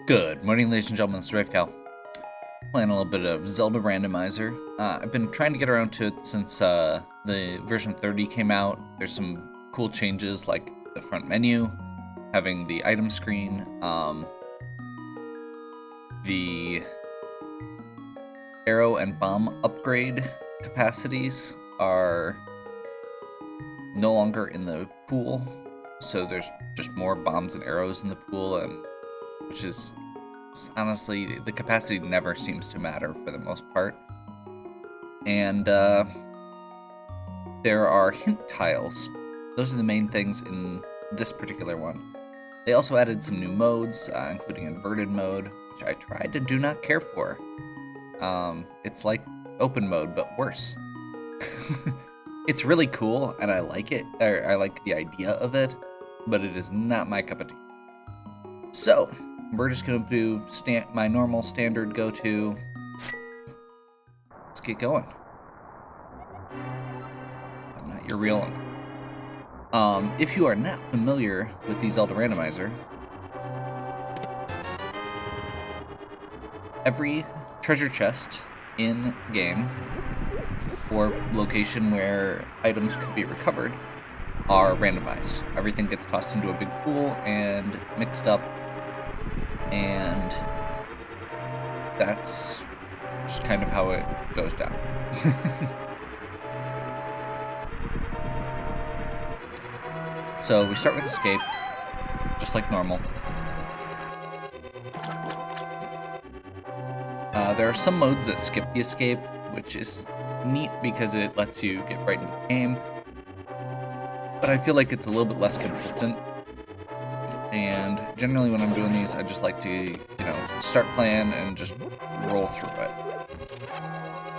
Good morning, ladies and gentlemen. It's Ravecal. Playing a little bit of Zelda Randomizer. I've been trying to get around to it since the version 30 came out. There's some cool changes like the front menu, having the item screen, the arrow and bomb upgrade capacities are no longer in the pool, so there's just more bombs and arrows in the pool, and which is honestly, the capacity never seems to matter for the most part. And there are hint tiles. Those are the main things in this particular one. They also added some new modes, including inverted mode, which I tried to do not care for. It's like open mode, but worse. It's really cool, and I like it. I like the idea of it, but it is not my cup of tea. So, we're just going to do my normal standard go-to. Let's get going. I'm not your real one. If you are not familiar with the Zelda Randomizer, every treasure chest in the game, or location where items could be recovered, are randomized. Everything gets tossed into a big pool and mixed up, and that's just kind of how it goes down. So we start with escape, just like normal. There are some modes that skip the escape, which is neat because it lets you get right into the game, but I feel like it's a little bit less consistent. And generally when I'm doing these, I just like to, start playing and just roll through it.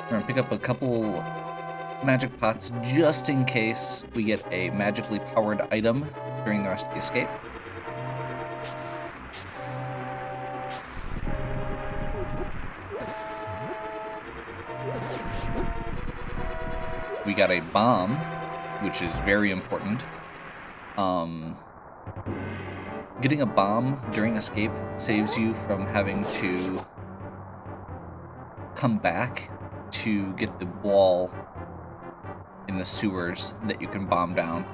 We're gonna pick up a couple magic pots just in case we get a magically powered item during the rest of the escape. We got a bomb, which is very important. Getting a bomb during escape saves you from having to come back to get the wall in the sewers that you can bomb down.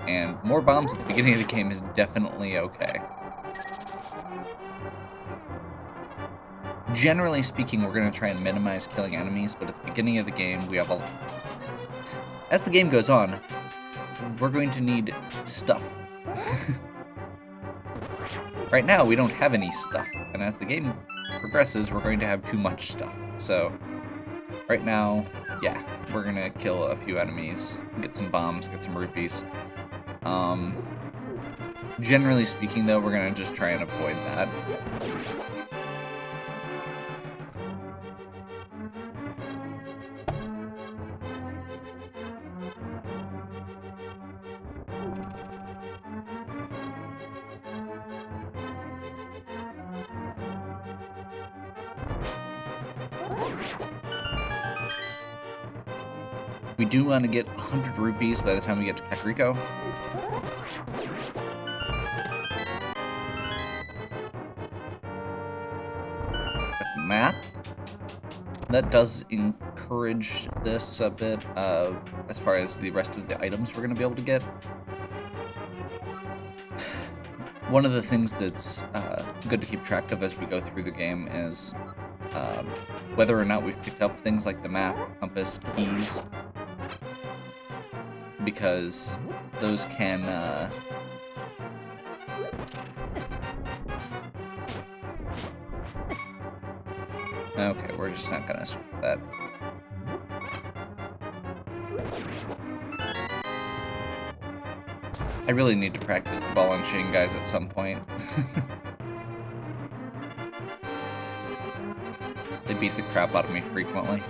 And more bombs at the beginning of the game is definitely okay. Generally speaking, we're going to try and minimize killing enemies, but at the beginning of the game, we have as the game goes on, we're going to need stuff. Right now, we don't have any stuff, and as the game progresses, we're going to have too much stuff. So, right now, yeah, we're going to kill a few enemies, get some bombs, get some rupees. Generally speaking, though, we're going to just try and avoid that. We do want to get 100 rupees by the time we get to Kakariko. Got the map. That does encourage this a bit as far as the rest of the items we're going to be able to get. One of the things that's good to keep track of as we go through the game is whether or not we've picked up things like the map, compass, keys, because those can okay, we're just not gonna switch that. I really need to practice the ball and chain guys at some point. They beat the crap out of me frequently.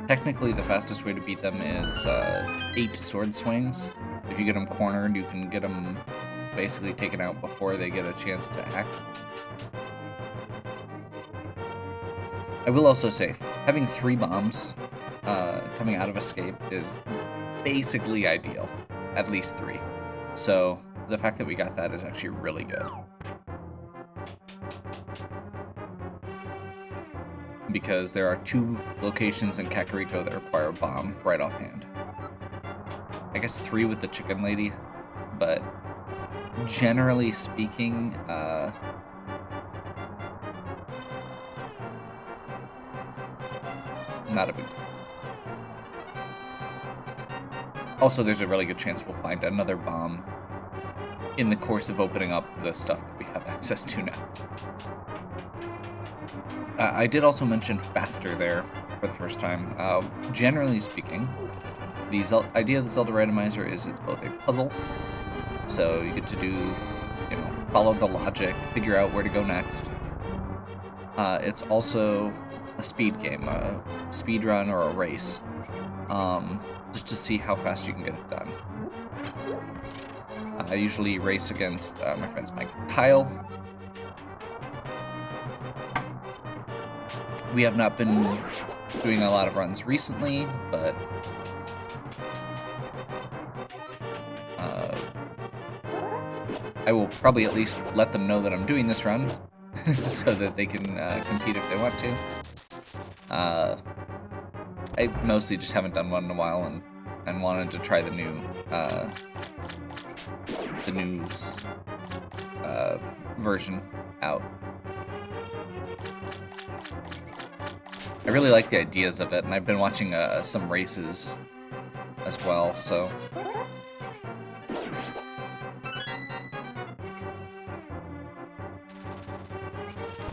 Technically, the fastest way to beat them is 8 sword swings. If you get them cornered, you can get them basically taken out before they get a chance to act. I will also say, having 3 bombs coming out of escape is basically ideal. At least 3. So the fact that we got that is actually really good. Because there are 2 locations in Kakariko that require a bomb right offhand. I guess 3 with the chicken lady, but generally speaking, not a big deal. Also, there's a really good chance we'll find another bomb in the course of opening up the stuff that we have access to now. I did also mention faster there for the first time. Generally speaking, the idea of the Zelda Randomizer is it's both a puzzle, so you get to do, follow the logic, figure out where to go next. It's also a speed game, a speed run or a race, just to see how fast you can get it done. I usually race against my friends Mike and Kyle. We have not been doing a lot of runs recently, but I will probably at least let them know that I'm doing this run so that they can compete if they want to. I mostly just haven't done one in a while and wanted to try the new version out. I really like the ideas of it, and I've been watching some races as well, so...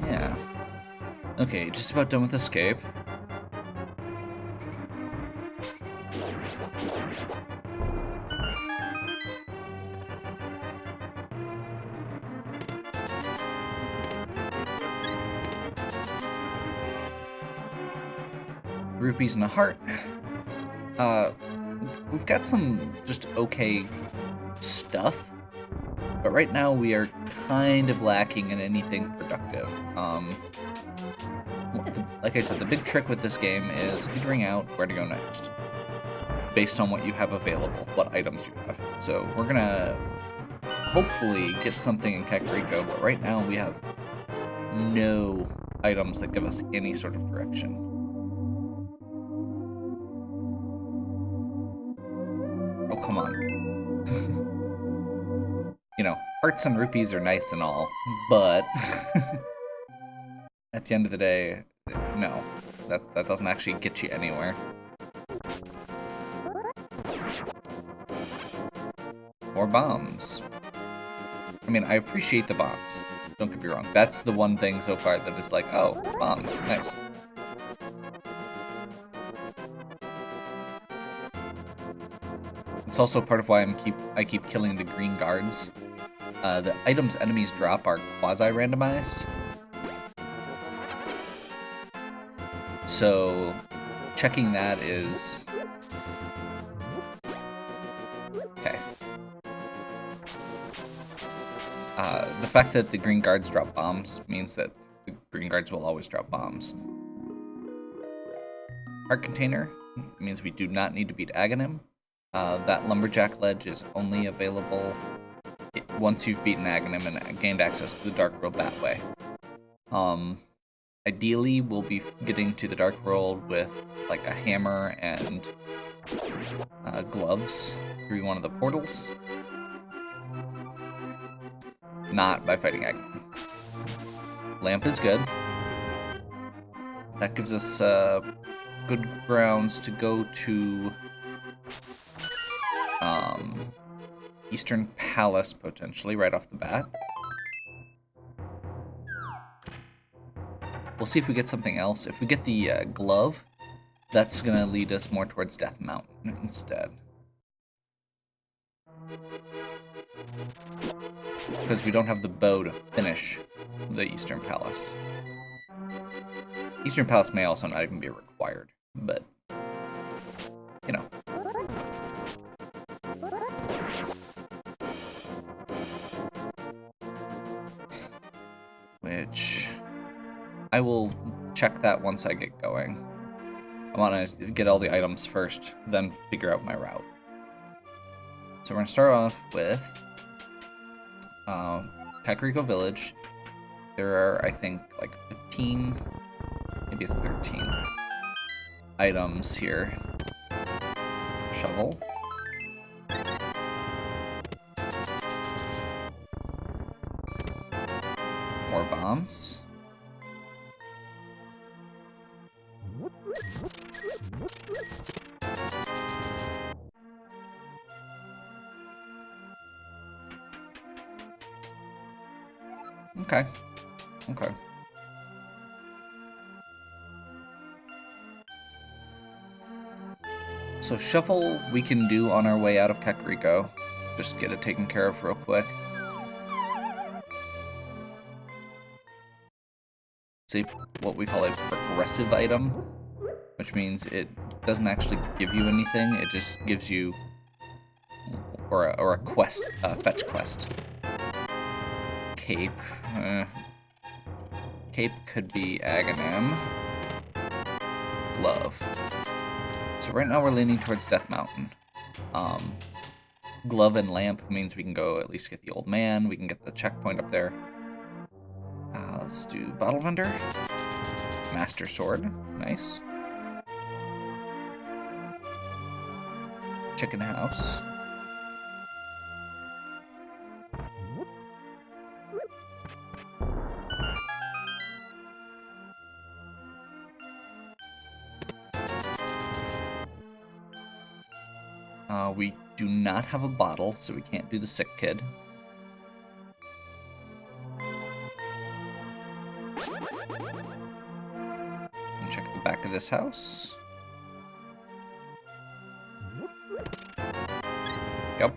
yeah. Okay, just about done with escape. Rupees and a heart. We've got some just okay stuff, but right now we are kind of lacking in anything productive. Like I said, the big trick with this game is figuring out where to go next, based on what you have available, what items you have. So we're gonna hopefully get something in Kakariko, but right now we have no items that give us any sort of direction. Oh, come on. Hearts and rupees are nice and all, but at the end of the day, no. That doesn't actually get you anywhere. More bombs. I mean, I appreciate the bombs. Don't get me wrong. That's the one thing so far that is like, oh, bombs, nice. It's also part of why I keep killing the green guards. The items enemies drop are quasi-randomized. So, checking that is... okay. The fact that the green guards drop bombs means that the green guards will always drop bombs. Heart container means we do not need to beat Aghanim. That lumberjack ledge is only available once you've beaten Aghanim and gained access to the Dark World that way. Ideally, we'll be getting to the Dark World with like a hammer and gloves through one of the portals. Not by fighting Aghanim. Lamp is good. That gives us good grounds to go to Eastern Palace, potentially, right off the bat. We'll see if we get something else. If we get the glove, that's going to lead us more towards Death Mountain instead. Because we don't have the bow to finish the Eastern Palace. Eastern Palace may also not even be required, but, you know. Which I will check that once I get going. I want to get all the items first, then figure out my route. So we're going to start off with Kakariko Village. There are, I think, like 15, maybe it's 13 items here. Shovel. More bombs. Okay. Okay. So shuffle we can do on our way out of Kakariko. Just get it taken care of real quick. It's what we call a progressive item, which means it doesn't actually give you anything. It just gives you, or a quest, fetch quest. Cape. Cape could be Aghanim. Glove. So right now we're leaning towards Death Mountain. Glove and Lamp means we can go at least get the Old Man. We can get the checkpoint up there. Let's do Bottle Vendor. Master Sword. Nice. Chicken House. We do not have a bottle, so we can't do the sick kid. And check the back of this house. Yep.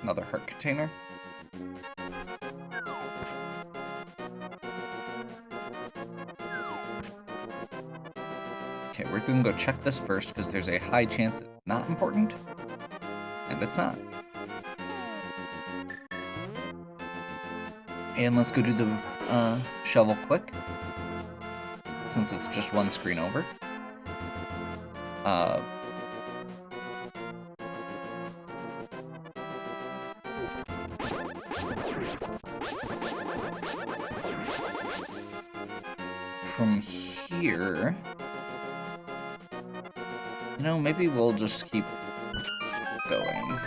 Another heart container. Okay, we're gonna go check this first because there's a high chance it's not important, and it's not. And let's go do the shovel quick, since it's just one screen over. From here, you know, maybe we'll just keep going.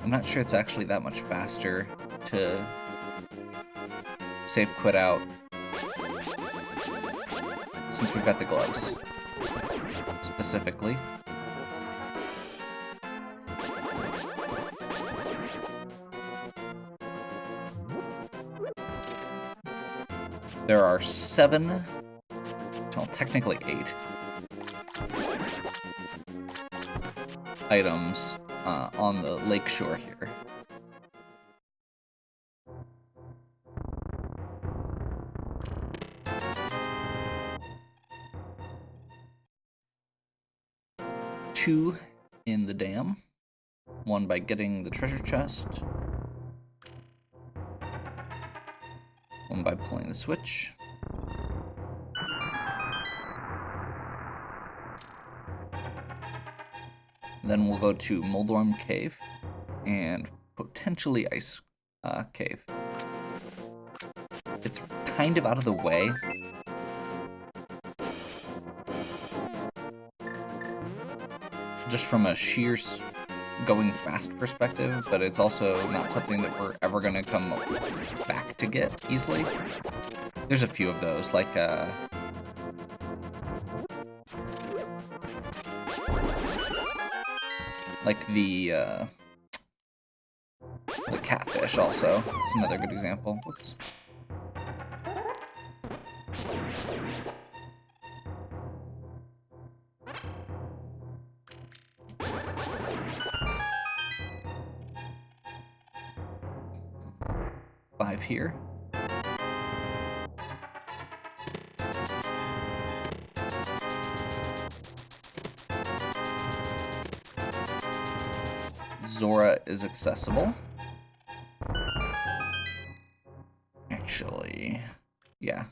I'm not sure it's actually that much faster to save quit out since we've got the gloves specifically. There are 7, well, technically 8 items on the lake shore here. Two in the dam, one by getting the treasure chest, one by pulling the switch. Then we'll go to Moldorm Cave and potentially Ice Cave. It's kind of out of the way. Just from a sheer going fast perspective, but it's also not something that we're ever going to come back to get easily. There's a few of those, like the catfish also. It's another good example. Whoops. 5 here. Zora is accessible. Actually, yeah.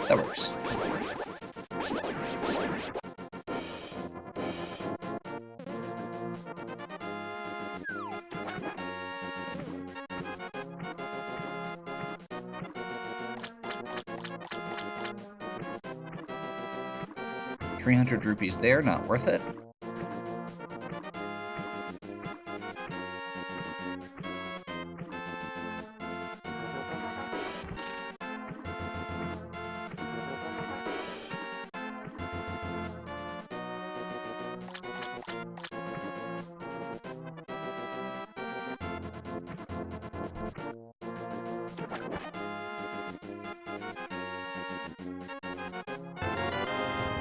That works. $300 there, not worth it.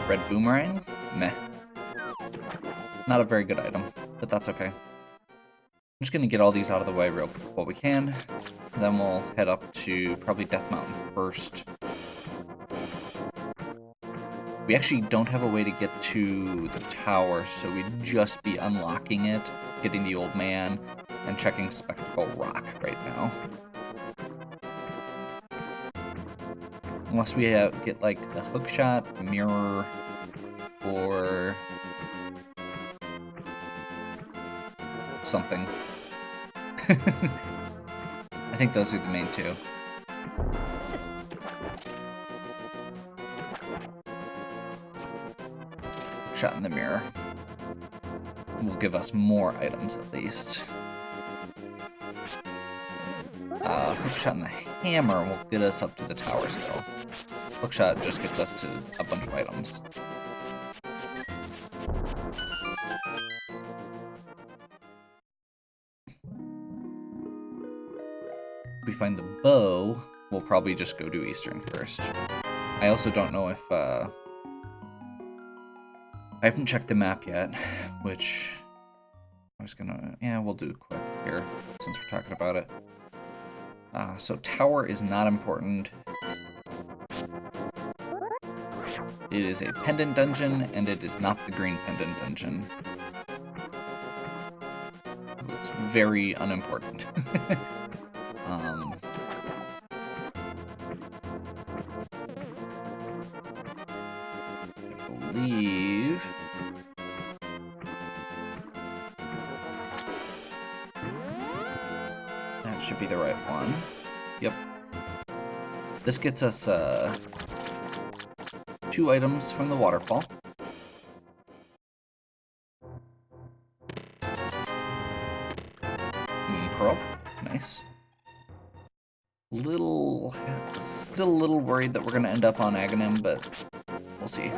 Red boomerang? Meh. Not a very good item, but that's okay. I'm just gonna get all these out of the way real quick while we can. Then we'll head up to probably Death Mountain first. We actually don't have a way to get to the tower, so we'd just be unlocking it, getting the old man, and checking Spectacle Rock right now. Unless we get, like, the hookshot, mirror, or something. I think those are the main two. Hookshot in the mirror will give us more items, at least. Hookshot in the hammer will get us up to the tower still. Hookshot just gets us to a bunch of items. If we find the bow, we'll probably just go to Eastern first. I also don't know if, I haven't checked the map yet, which I was gonna, yeah, we'll do it quick here, since we're talking about it. So tower is not important. It is a pendant dungeon, and it is not the green pendant dungeon. It's very unimportant. I believe... that should be the right one. Yep. This gets us, 2 items from the waterfall. Moon Pearl. Nice. Still a little worried that we're going to end up on Aghanim, but we'll see.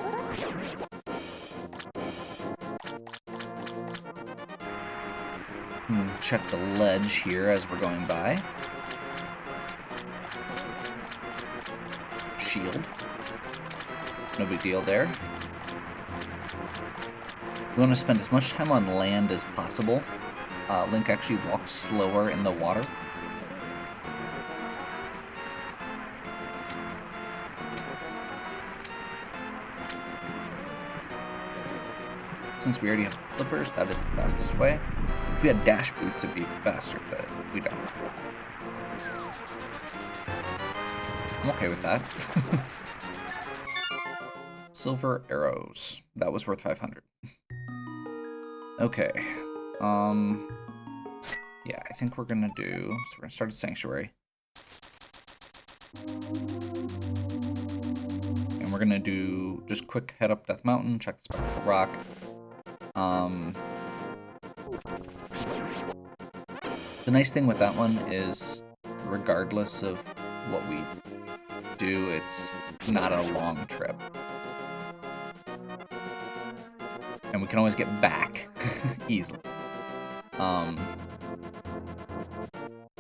Check the ledge here as we're going by. Shield. No big deal there. We want to spend as much time on land as possible. Link actually walks slower in the water. Since we already have flippers, that is the fastest way. If we had dash boots, it'd be faster, but we don't. I'm okay with that. Silver arrows. That was worth 500. Okay. Yeah, I think we're gonna do... So we're gonna start a sanctuary. And we're gonna do just quick head up Death Mountain, check the Spectral Rock. The nice thing with that one is, regardless of what we do, it's not a long trip. And we can always get back easily.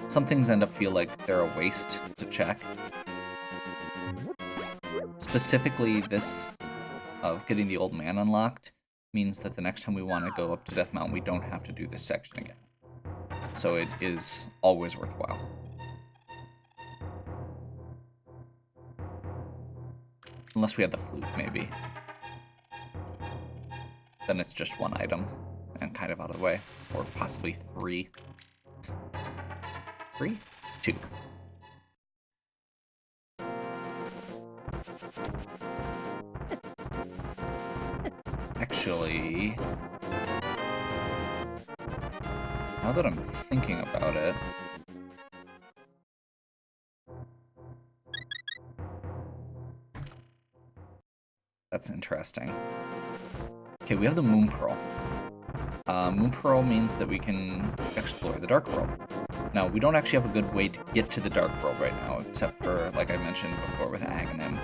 Some things end up feel like they're a waste to check. Specifically, this of getting the old man unlocked means that the next time we want to go up to Death Mountain, we don't have to do this section again. so it is always worthwhile. Unless we have the flute, maybe. Then it's just one item and kind of out of the way. Or possibly 3. 3? 2. Actually, now that I'm thinking about it, that's interesting. Okay, we have the Moon Pearl. Moon Pearl means that we can explore the Dark World. Now, we don't actually have a good way to get to the Dark World right now, except for, like I mentioned before, with Aghanim.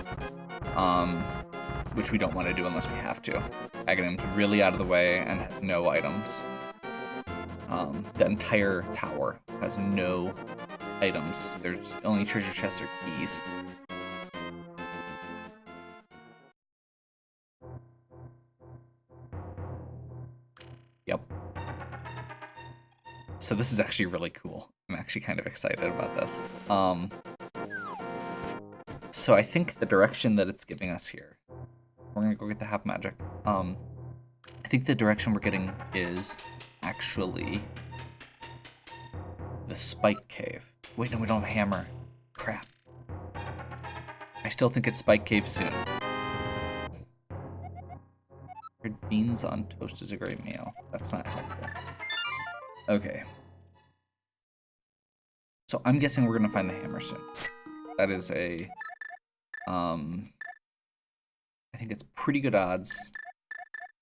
Which we don't want to do unless we have to. Aghanim's really out of the way and has no items. The entire tower has no items. There's only treasure chests or keys. Yep. So this is actually really cool. I'm actually kind of excited about this. So I think the direction that it's giving us here, we're gonna go get the half magic. I think the direction we're getting is actually the Spike Cave. Wait, no, we don't have a hammer. Crap. I still think it's Spike Cave soon. Red beans on toast is a great meal. That's not helpful. Okay. So I'm guessing we're gonna find the hammer soon. That is a... I think it's pretty good odds.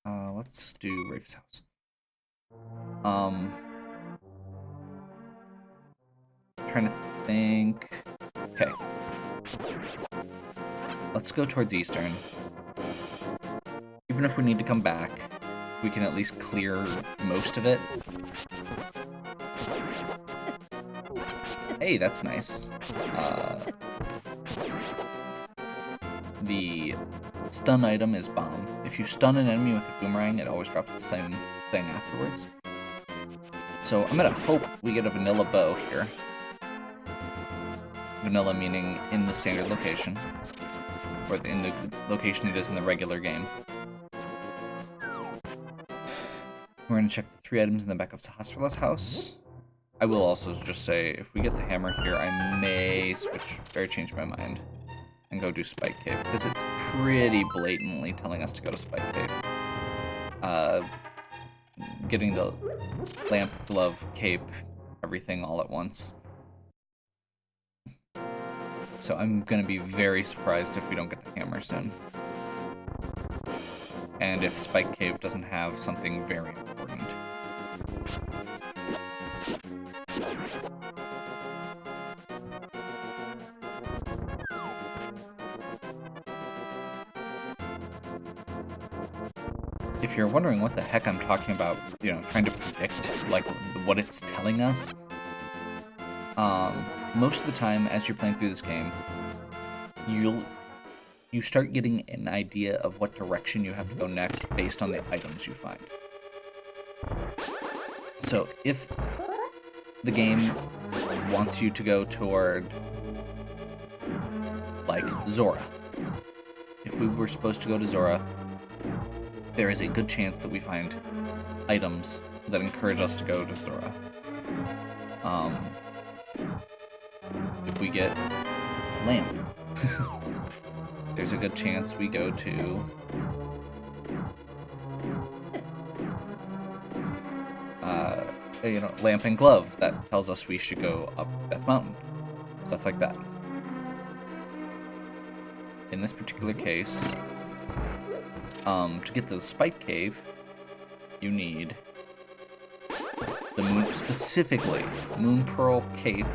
Let's do Rafe's house. Trying to think... Okay. Let's go towards Eastern. Even if we need to come back, we can at least clear most of it. Hey, that's nice. The stun item is bomb. If you stun an enemy with a boomerang, it always drops the same thing afterwards. So I'm gonna hope we get a vanilla bow here. Vanilla meaning in the standard location, or in the location it is in the regular game. We're gonna check the 3 items in the back of Sahasrarla's house. I will also just say, if we get the hammer here, I may change my mind and go do Spike Cave, because it's pretty blatantly telling us to go to Spike Cave. Getting the lamp, glove, cape, everything all at once. So I'm gonna be very surprised if we don't get the hammer soon. And if Spike Cave doesn't have something very important. If you're wondering what the heck I'm talking about, you know, trying to predict, like, what it's telling us, most of the time, as you're playing through this game, you start getting an idea of what direction you have to go next based on the items you find. So, if the game wants you to go toward, like, Zora, if we were supposed to go to Zora, there is a good chance that we find items that encourage us to go to Zora. If we get lamp, there's a good chance we go to lamp and glove. That tells us we should go up Death Mountain. Stuff like that. In this particular case, to get to the Spike Cave, you need the moon, specifically Moon Pearl Cape,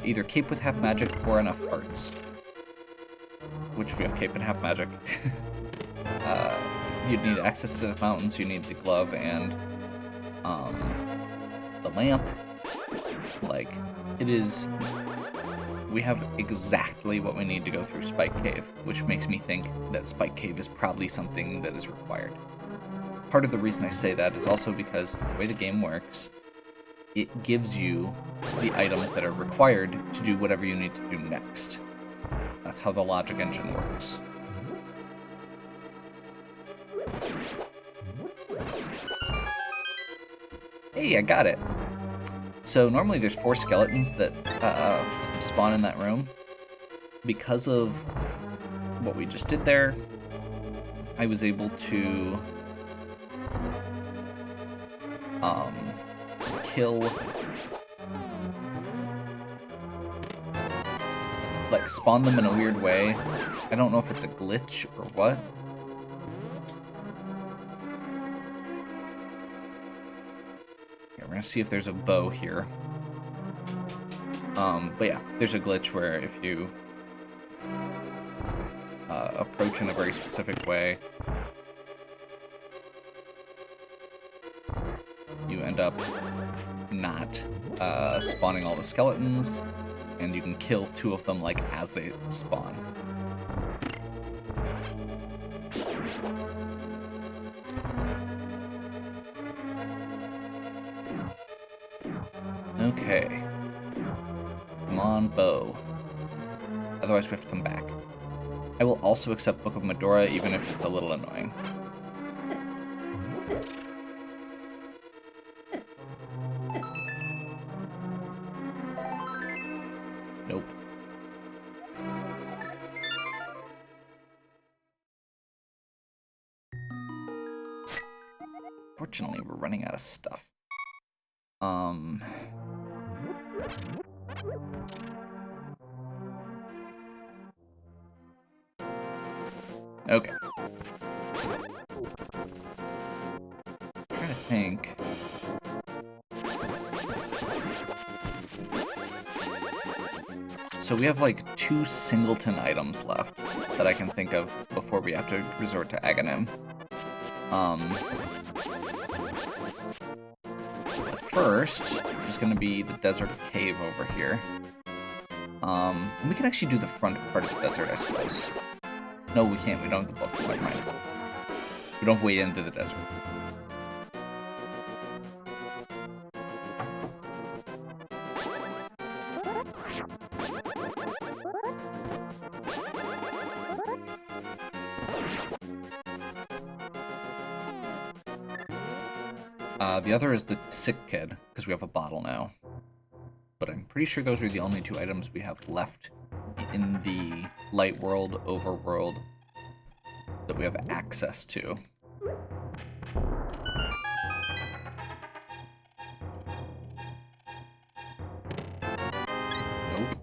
either Cape with half magic or enough hearts, which we have Cape and half magic. You'd need access to the mountains, you need the glove and the lamp. Like, it is... We have exactly what we need to go through Spike Cave, which makes me think that Spike Cave is probably something that is required. Part of the reason I say that is also because the way the game works, it gives you the items that are required to do whatever you need to do next. That's how the logic engine works. Hey, I got it! So normally there's 4 skeletons that spawn in that room. Because of what we just did there, I was able to kill, like, spawn them in a weird way. I don't know if it's a glitch or what. Here, we're gonna see if there's a bow here. But yeah, there's a glitch where if you approach in a very specific way, you end up not spawning all the skeletons, and you can kill 2 of them like as they spawn. Okay. Come on, bow. Otherwise we have to come back. I will also accept Book of Medora, even if it's a little annoying. Nope. Fortunately, we're running out of stuff. Okay. I'm trying to think. So we have like 2 singleton items left that I can think of before we have to resort to Aghanim. The first is going to be the desert cave over here. We can actually do the front part of the desert, I suppose. No, we can't. We don't have the book. Never mind. We don't have way into the desert. The other is the sick kid, because we have a bottle now. But I'm pretty sure those are the only 2 items we have left in the light world, overworld, that we have access to. Nope.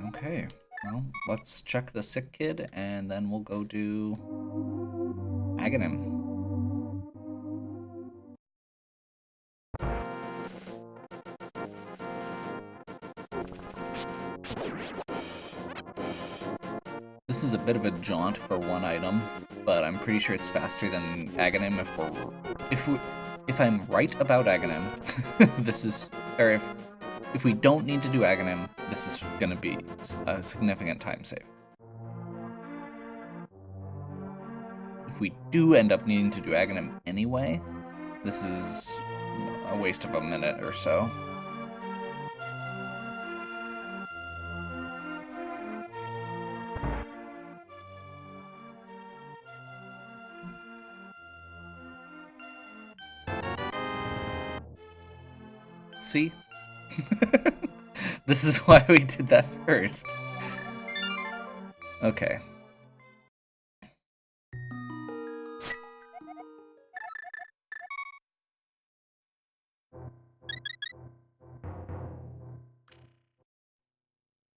Okay, well, let's check the sick kid, and then we'll go do Aghanim. This is a bit of a jaunt for 1 item, but I'm pretty sure it's faster than Aghanim if I'm right about Aghanim. This is, or if we don't need to do Aghanim, this is gonna be a significant time save. If we do end up needing to do Aghanim anyway, this is a waste of a minute or so. See? This is why we did that first. Okay.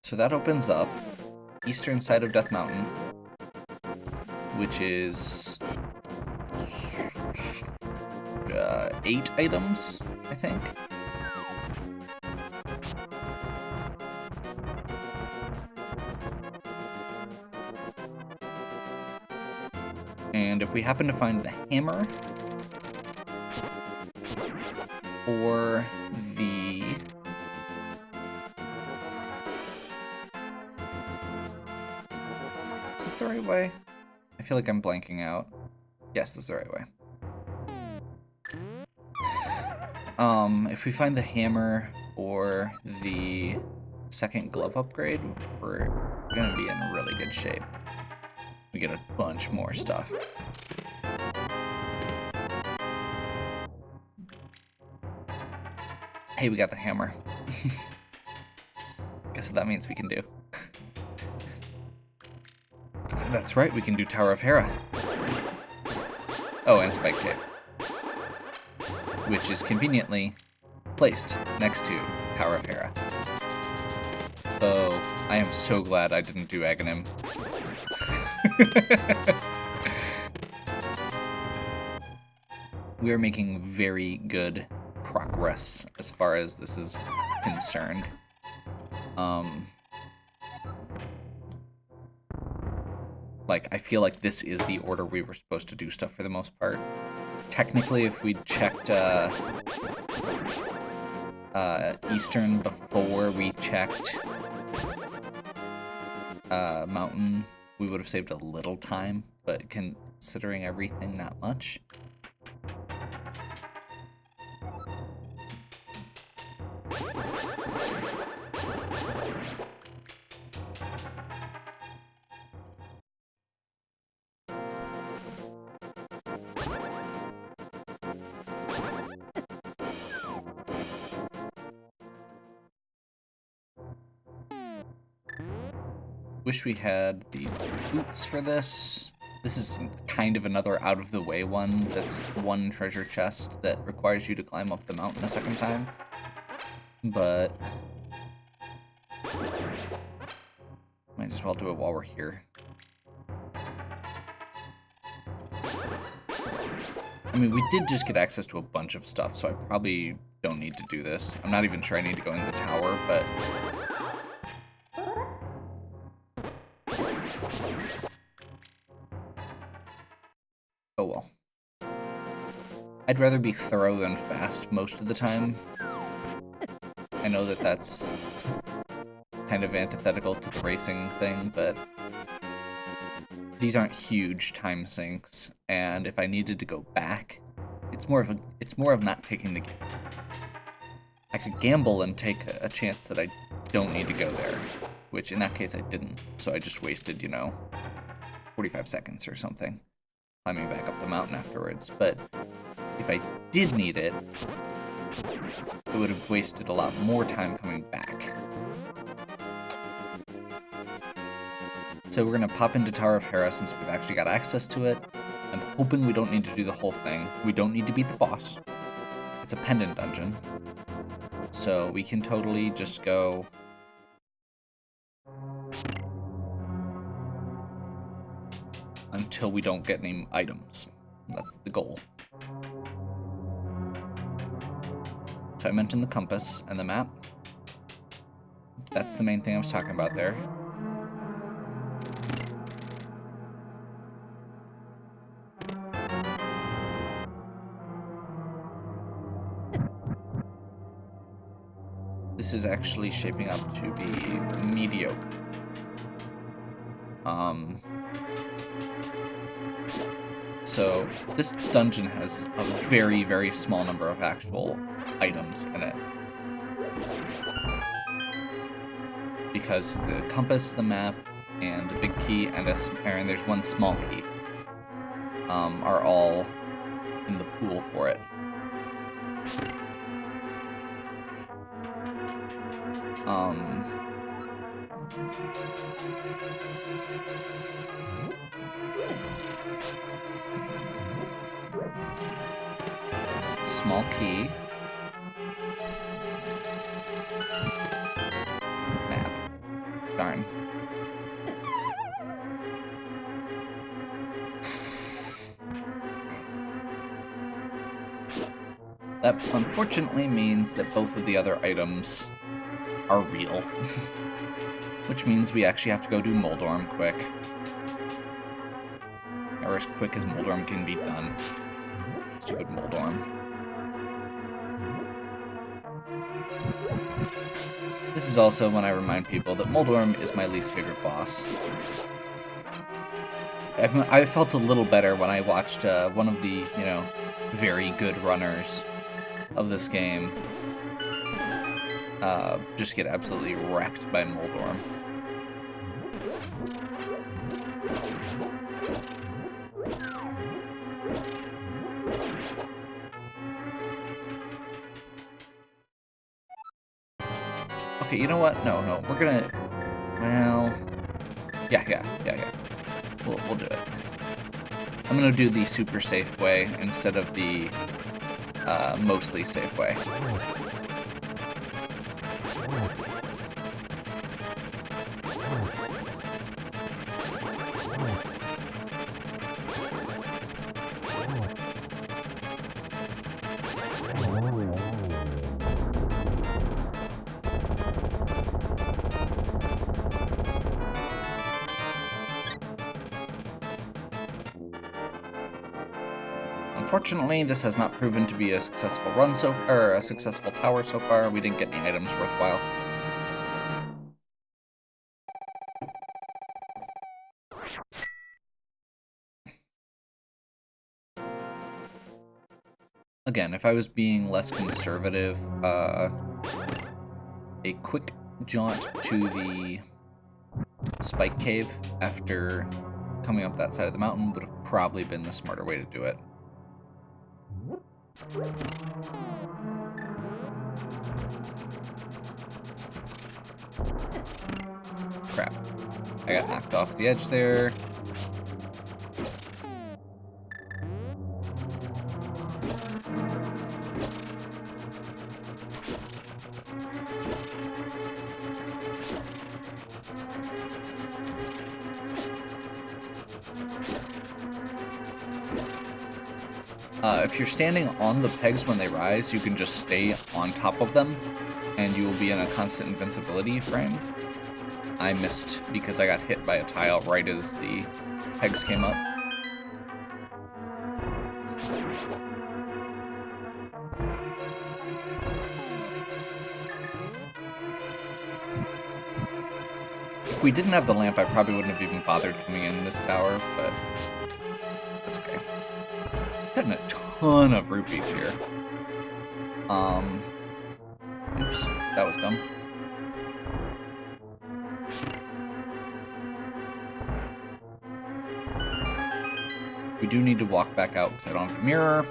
So that opens up eastern side of Death Mountain, which is 8 items, I think. And if we happen to find the hammer, or the... Is this the right way? I feel like I'm blanking out. Yes, this is the right way. If we find the hammer or the second glove upgrade, we're gonna be in really good shape. We get a bunch more stuff. Hey, we got the hammer. Guess what that means we can do. That's right, we can do Tower of Hera. Oh, and Spike Cave. Which is conveniently placed next to Tower of Hera. So, I am so glad I didn't do Aghanim. We are making very good progress as far as this is concerned. Like, I feel like this is the order we were supposed to do stuff for the most part. Technically, if we'd checked Eastern before we checked Mountain, we would have saved a little time, but considering everything, not much. Wish we had the boots for this. This is kind of another out-of-the-way one that's one treasure chest that requires you to climb up the mountain a second time. But might as well do it while we're here. I mean, we did just get access to a bunch of stuff, so I probably don't need to do this. I'm not even sure I need to go in the tower, but oh well. I'd rather be thorough than fast most of the time. I know that that's kind of antithetical to the racing thing, but these aren't huge time sinks, and if I needed to go back, it's more of not taking the game. I could gamble and take a chance that I don't need to go there, which in that case I didn't, so I just wasted, 45 seconds or something climbing back up the mountain afterwards. But if I did need it, it would have wasted a lot more time coming back. So we're gonna pop into Tower of Hera since we've actually got access to it. I'm hoping we don't need to do the whole thing. We don't need to beat the boss. It's a pendant dungeon. So we can totally just go until we don't get any items. That's the goal. So I mentioned the compass and the map. That's the main thing I was talking about there. This is actually shaping up to be mediocre. So this dungeon has a very, very small number of actual items in it. Because the compass, the map, and the big key, and there's one small key, are all in the pool for it. Small key. Map. Darn. That unfortunately means that both of the other items are real. Which means we actually have to go do Moldorm quick. Or as quick as Moldorm can be done. Stupid Moldorm. This is also when I remind people that Moldorm is my least favorite boss. I felt a little better when I watched one of the, very good runners of this game just get absolutely wrecked by Moldorm. Okay, you know what? No, we're gonna... Well... Yeah. We'll do it. I'm gonna do the super safe way instead of the mostly safe way. Unfortunately, this has not proven to be a successful run a successful tower so far. We didn't get any items worthwhile. Again, if I was being less conservative, a quick jaunt to the spike cave after coming up that side of the mountain would have probably been the smarter way to do it. Crap. I got knocked off the edge there. If you're standing on the pegs when they rise, you can just stay on top of them, and you will be in a constant invincibility frame. I missed because I got hit by a tile right as the pegs came up. If we didn't have the lamp, I probably wouldn't have even bothered coming in this tower, but that's okay. Getting a ton of rupees here. Oops, that was dumb. We do need to walk back out because I don't have the mirror.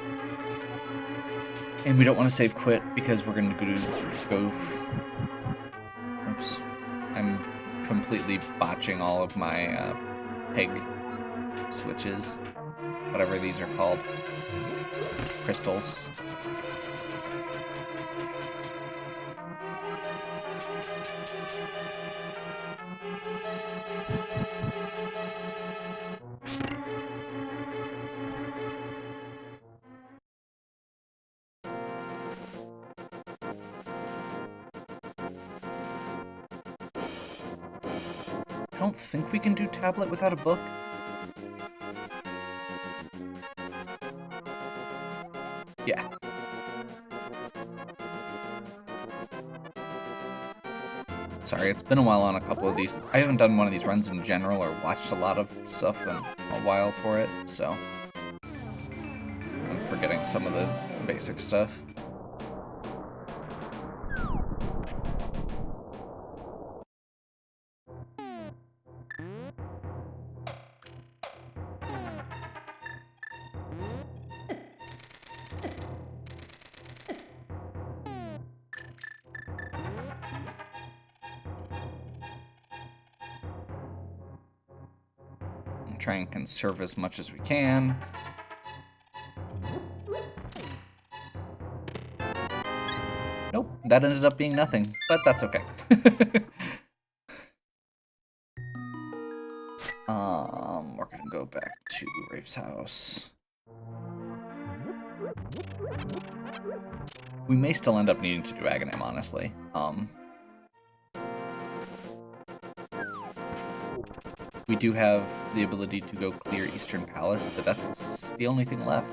And we don't want to save quit because we're going to go... Oops. I'm completely botching all of my peg switches. Whatever these are called. Crystals. I don't think we can do tablet without a book. Yeah. Sorry, it's been a while on a couple of these. I haven't done one of these runs in general or watched a lot of stuff in a while for it, so I'm forgetting some of the basic stuff. Try and conserve as much as we can. Nope, that ended up being nothing, but that's okay. We're gonna go back to Rafe's house. We may still end up needing to do Aghanim, honestly. We do have the ability to go clear Eastern Palace, but that's the only thing left.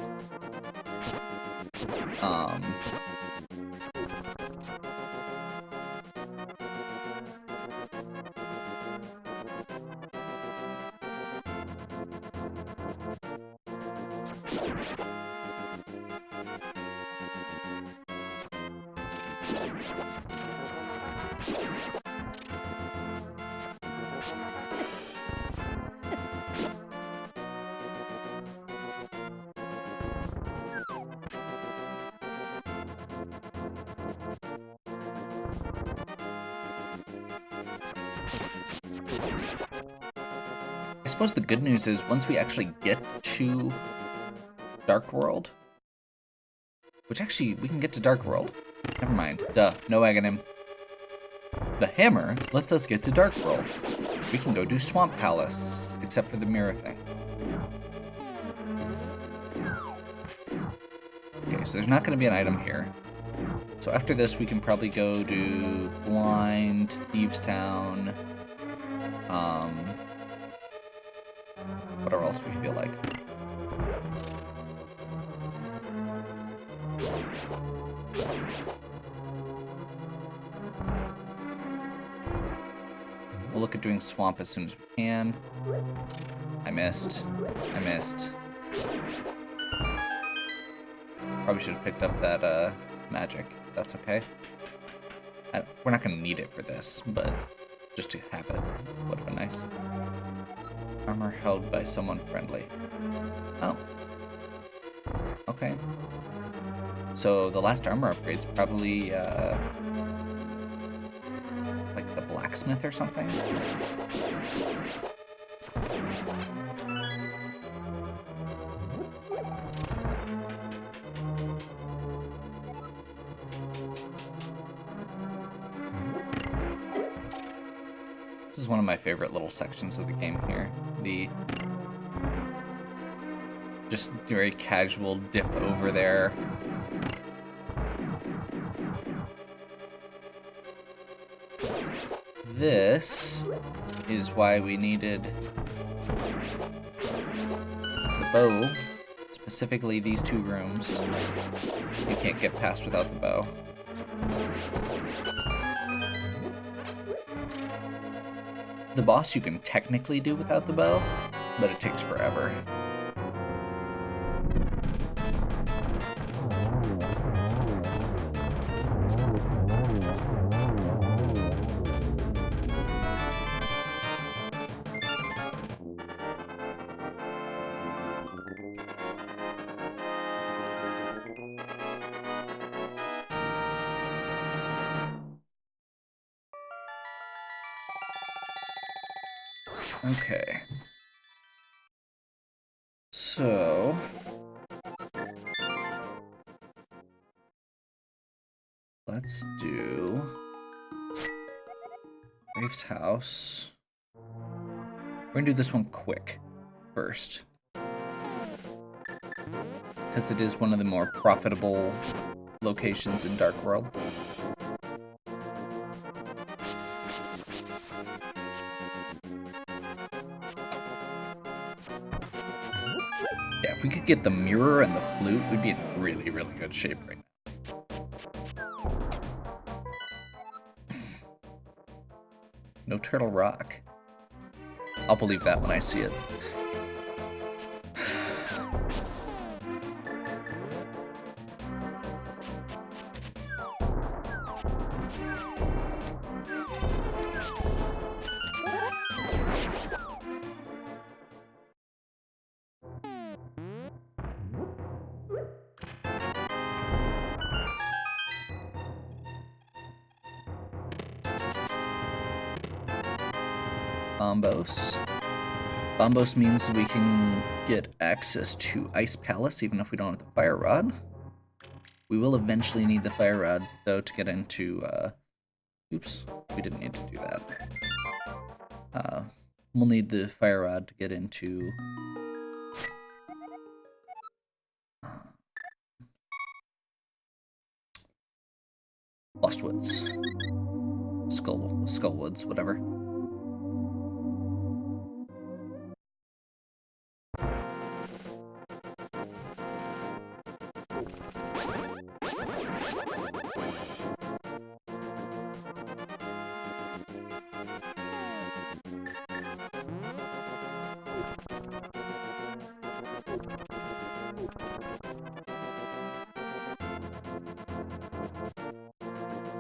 I suppose the good news is once we actually get to Dark World, which actually we can get to Dark World. Never mind. Duh. No Aghanim. The hammer lets us get to Dark World. We can go do Swamp Palace, except for the mirror thing. Okay, so there's not going to be an item here. So after this, we can probably go to Blind, Thieves Town, whatever else we feel like. We'll look at doing Swamp as soon as we can. I missed. Probably should have picked up that magic. That's okay. We're not going to need it for this, but just to have it would have been nice. Armor held by someone friendly. Oh. Okay. So the last armor upgrade's probably like the blacksmith or something. This is one of my favorite little sections of the game here. The just very casual dip over there. This is why we needed the bow, specifically these two rooms. You can't get past without the bow. The boss you can technically do without the bow, but it takes forever. Okay. So let's do Rafe's house. We're gonna do this one quick first, because it is one of the more profitable locations in Dark World. Yeah, if we could get the mirror and the flute, we'd be in really, really good shape right now. No Turtle Rock. I'll believe that when I see it. Bombos. Bombos means we can get access to Ice Palace even if we don't have the Fire Rod. We will eventually need the Fire Rod, though, to get into, oops, we didn't need to do that. We'll need the Fire Rod to get into Lost Woods. Skull Woods, whatever.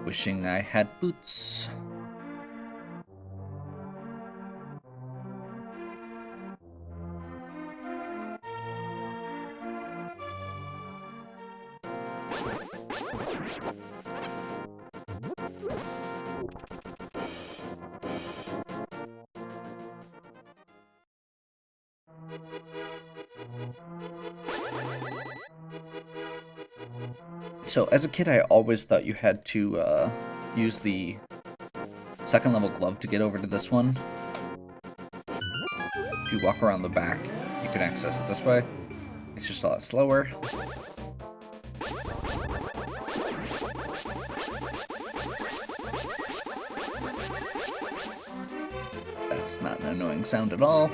Wishing I had boots. So as a kid, I always thought you had to use the second level glove to get over to this one. If you walk around the back, you can access it this way. It's just a lot slower. That's not an annoying sound at all.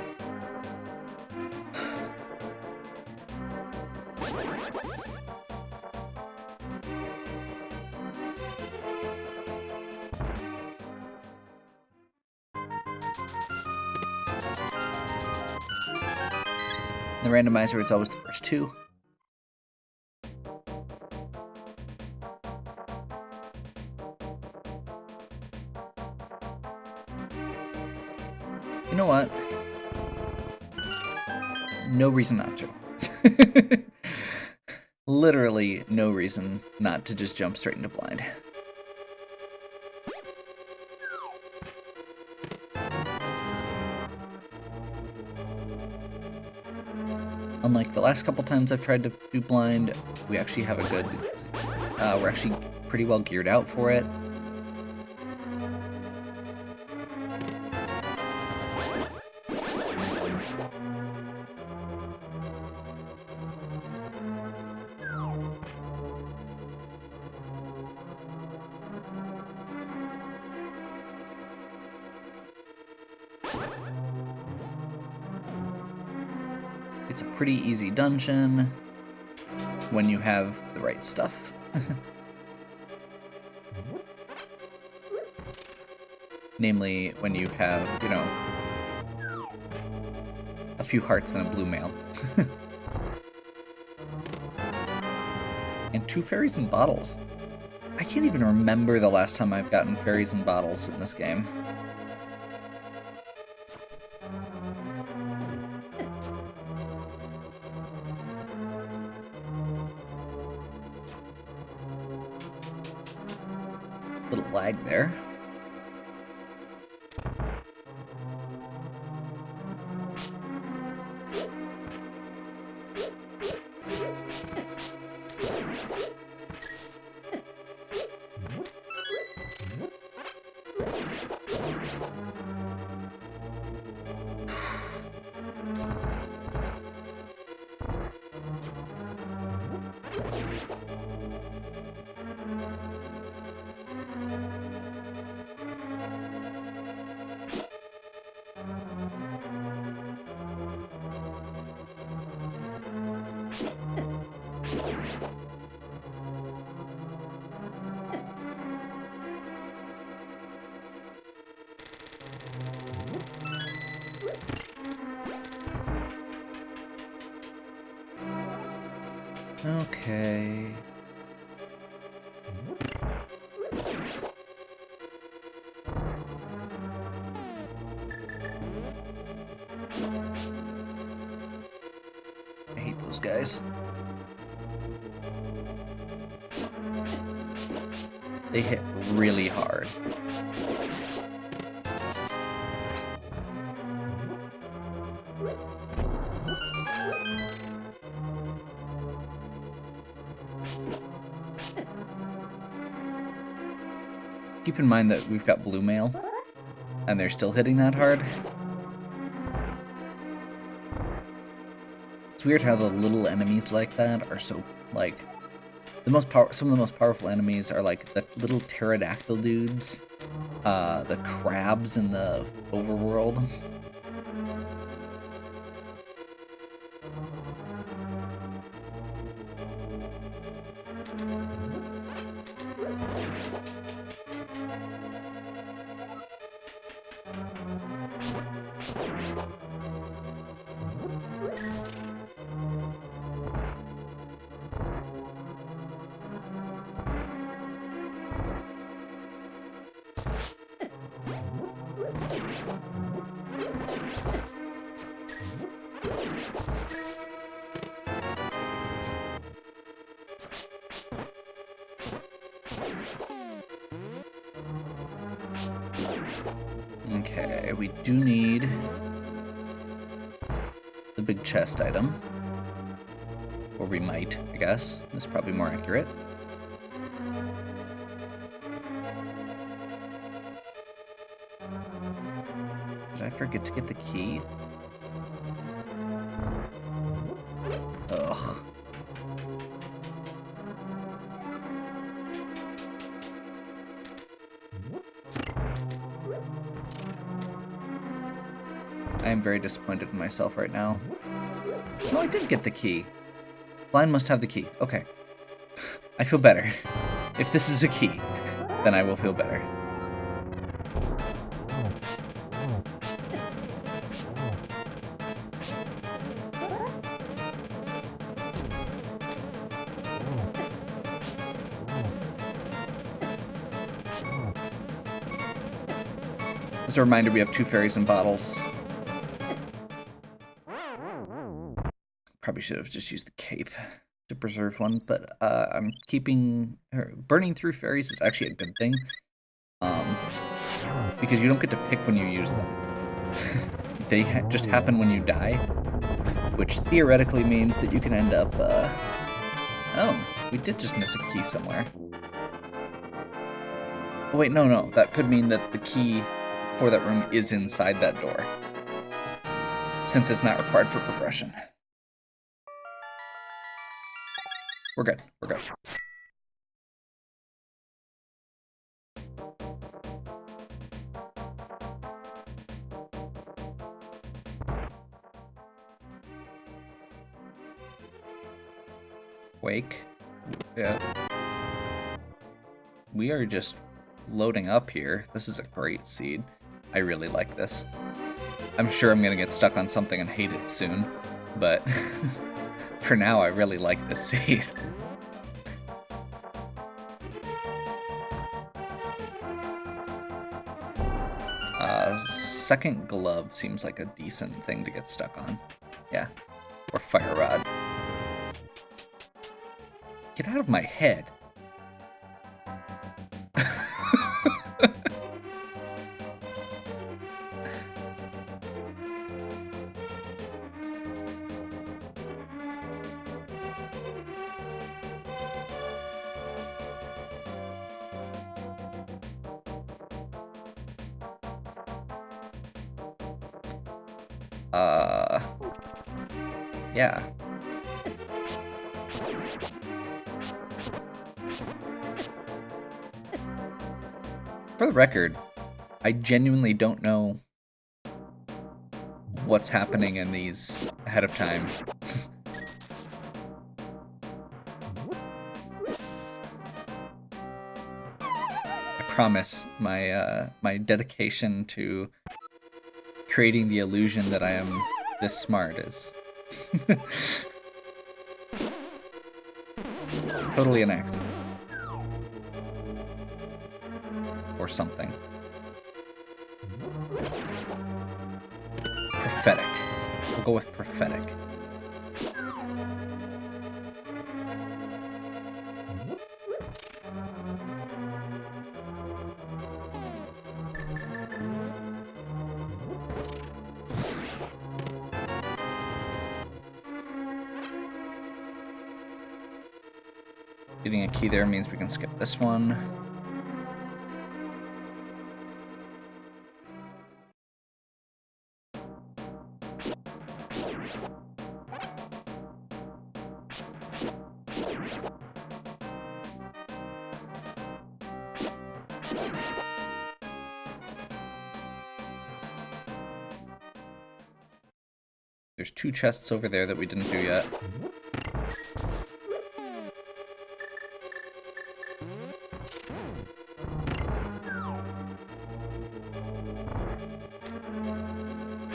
The randomizer, it's always the first two. You know what? No reason not to. Literally no reason not to just jump straight into blind. Unlike the last couple times I've tried to do blind, we actually have a good... we're actually pretty well geared out for it. It's a pretty easy dungeon when you have the right stuff. Namely, when you have, you know, a few hearts and a blue mail. And 2 fairies and bottles. I can't even remember the last time I've gotten fairies and bottles in this game. Little lag there. Okay. I hate those guys. They hit really hard. Keep in mind that we've got blue mail, and they're still hitting that hard. It's weird how the little enemies like that are so, like, some of the most powerful enemies are like the little pterodactyl dudes, the crabs in the overworld. Okay, we do need the big chest item. Or we might, I guess. That's probably more accurate. Did I forget to get the key? Ugh. I am very disappointed in myself right now. No, I did get the key. Blind must have the key. Okay. I feel better. If this is a key, then I will feel better. As a reminder, we have 2 fairies in bottles. Probably should have just used the cape to preserve one, but I'm keeping her. Burning through fairies is actually a good thing, because you don't get to pick when you use them. They just happen when you die, which theoretically means that you can end up. Oh, we did just miss a key somewhere. Oh wait, no, that could mean that the key for that room is inside that door, since it's not required for progression. We're good. We're good. Wake. Yeah. We are just loading up here. This is a great seed. I really like this. I'm sure I'm gonna get stuck on something and hate it soon, but for now I really like this seed. Second glove seems like a decent thing to get stuck on. Yeah. Or fire rod. Get out of my head. Yeah. For the record, I genuinely don't know what's happening in these ahead of time. I promise my dedication to creating the illusion that I am this smart is totally an accident. Or something. Prophetic. We'll go with prophetic. Getting a key there means we can skip this one. There's 2 chests over there that we didn't do yet.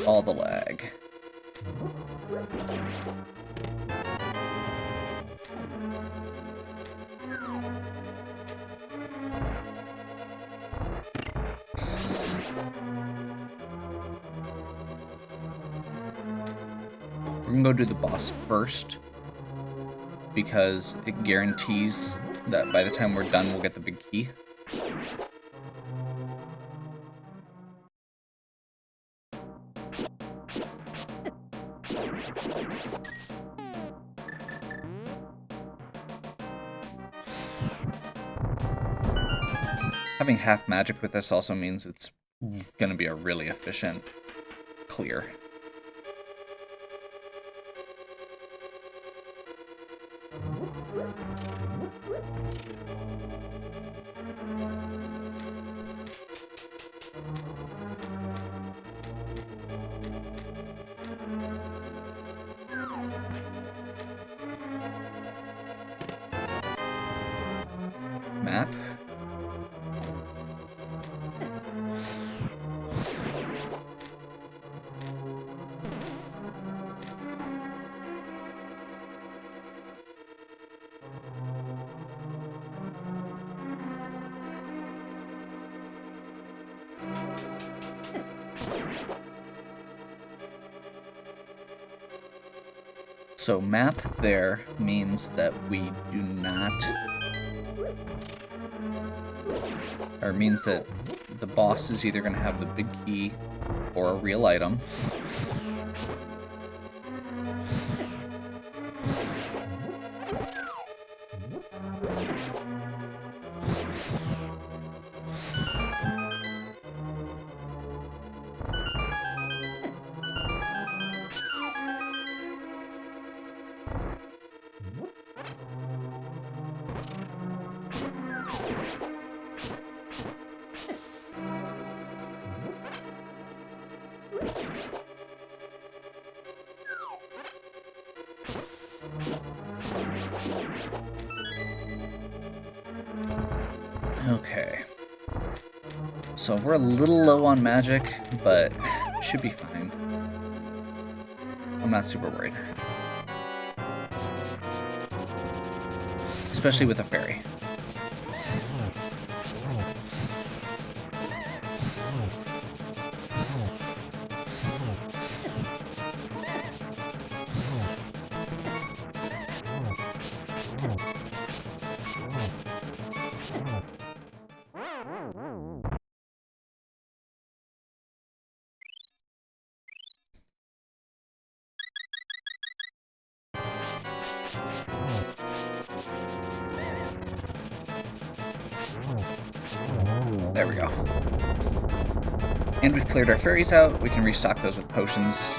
All the lag. We're gonna go do the boss first, because it guarantees that by the time we're done, we'll get the big key. Having half magic with this also means it's gonna be a really efficient clear. Map. So map there means that we do not, or means that the boss is either going to have the big key or a real item. Okay. So we're a little low on magic, but should be fine. I'm not super worried. Especially with a fairy. There we go. And we've cleared our fairies out. We can restock those with potions.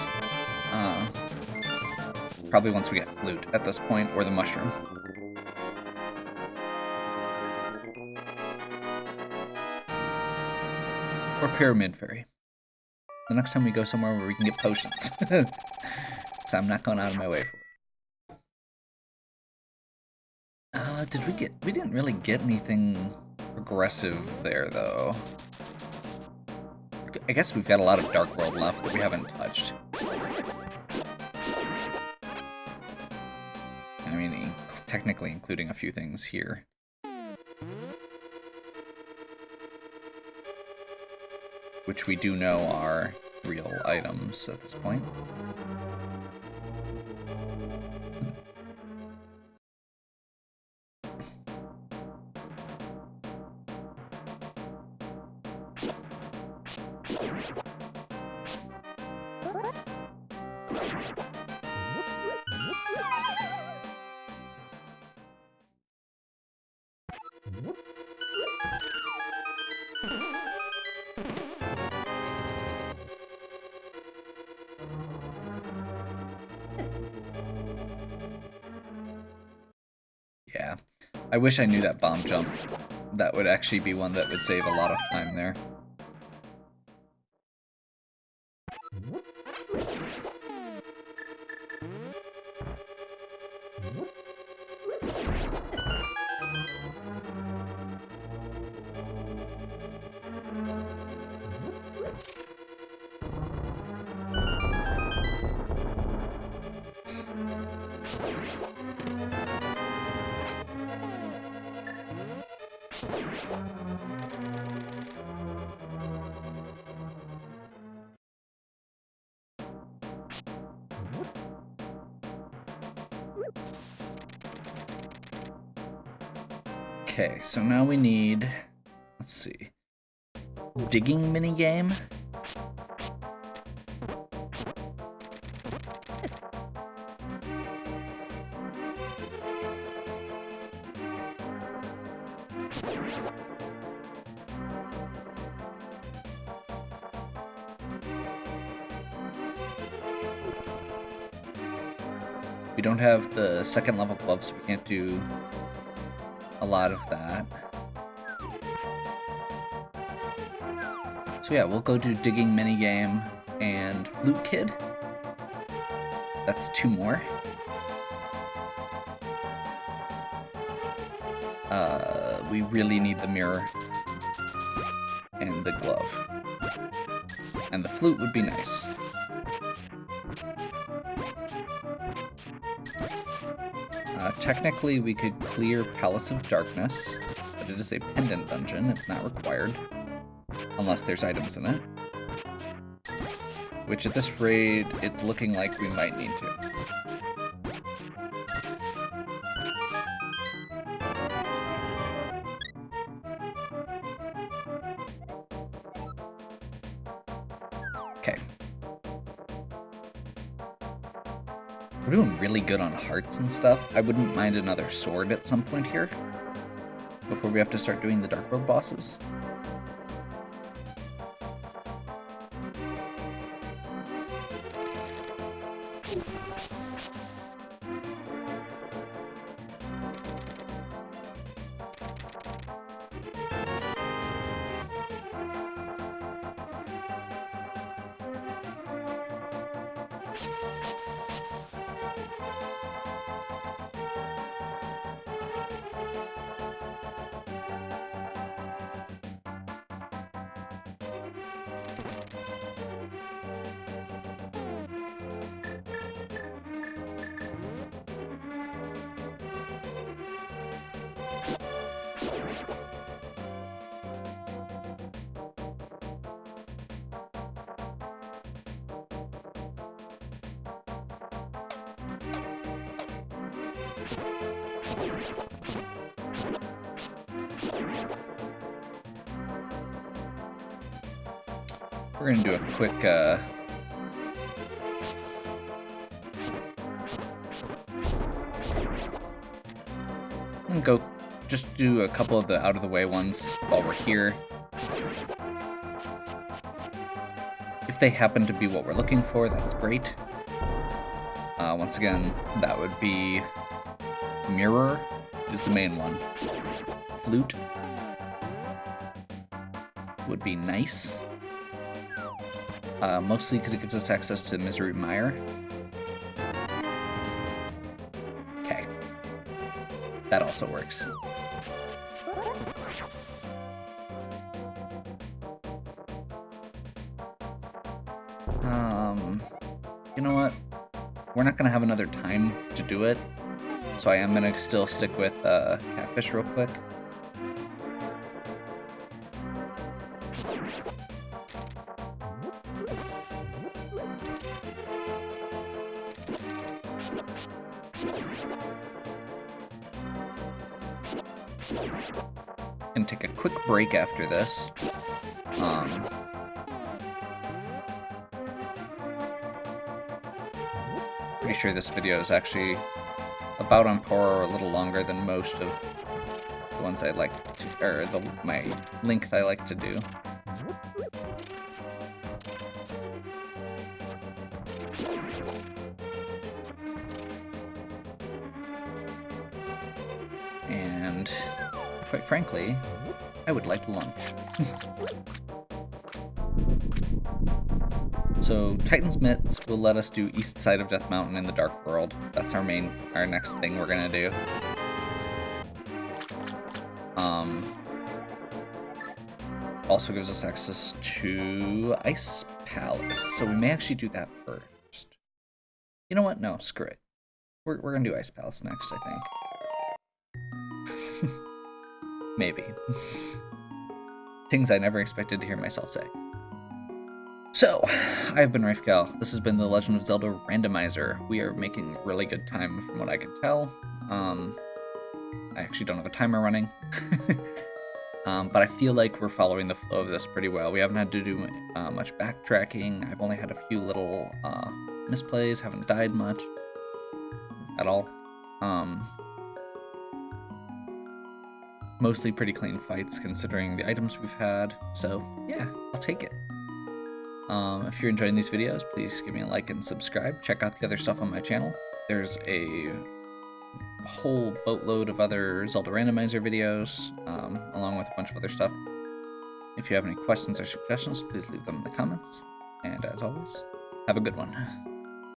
Probably once we get flute at this point, or the mushroom. Or pyramid fairy. The next time we go somewhere where we can get potions. So I'm not going out of my way for it. We didn't really get anything progressive there, though. I guess we've got a lot of Dark World left that we haven't touched. I mean, technically including a few things here. Which we do know are real items at this point. Yeah, I wish I knew that bomb jump. That would actually be one that would save a lot of time there. Okay, so now we need, let's see, digging minigame. We don't have the second level gloves, so we can't do a lot of that. So yeah, we'll go do digging minigame and flute kid. That's 2 more. We really need the mirror and the glove. And the flute would be nice. Technically, we could clear Palace of Darkness, but it is a pendant dungeon. It's not required, unless there's items in it. Which at this rate, it's looking like we might need to. Okay. We're doing really good on hearts and stuff. I wouldn't mind another sword at some point here, before we have to start doing the Dark Road bosses. We're gonna do a quick, I'm gonna go just do a couple of the out-of-the-way ones while we're here. If they happen to be what we're looking for, that's great. Once again, that would be mirror is the main one. Flute would be nice. Mostly because it gives us access to Misery Mire. Okay. That also works. You know what? We're not gonna have another time to do it, so I am gonna still stick with Catfish real quick. And take a quick break after this. Pretty sure this video is actually about on par or a little longer than most of the ones I like to, or my length I like to do. And quite frankly, I would like lunch. So Titan's Mitts will let us do east side of Death Mountain in the Dark World. That's our next thing we're gonna do. Also gives us access to Ice Palace, so we may actually do that first. You know what? No, screw it. We're gonna do Ice Palace next, I think. Maybe. Things I never expected to hear myself say. So, I've been Rafegal. This has been The Legend of Zelda Randomizer. We are making really good time from what I can tell. I actually don't have a timer running. But I feel like we're following the flow of this pretty well. We haven't had to do much backtracking. I've only had a few little misplays, haven't died much at all. Mostly pretty clean fights considering the items we've had. So yeah, I'll take it. If you're enjoying these videos, please give me a like and subscribe. Check out the other stuff on my channel. There's a whole boatload of other Zelda Randomizer videos, along with a bunch of other stuff. If you have any questions or suggestions, please leave them in the comments. And as always, have a good one.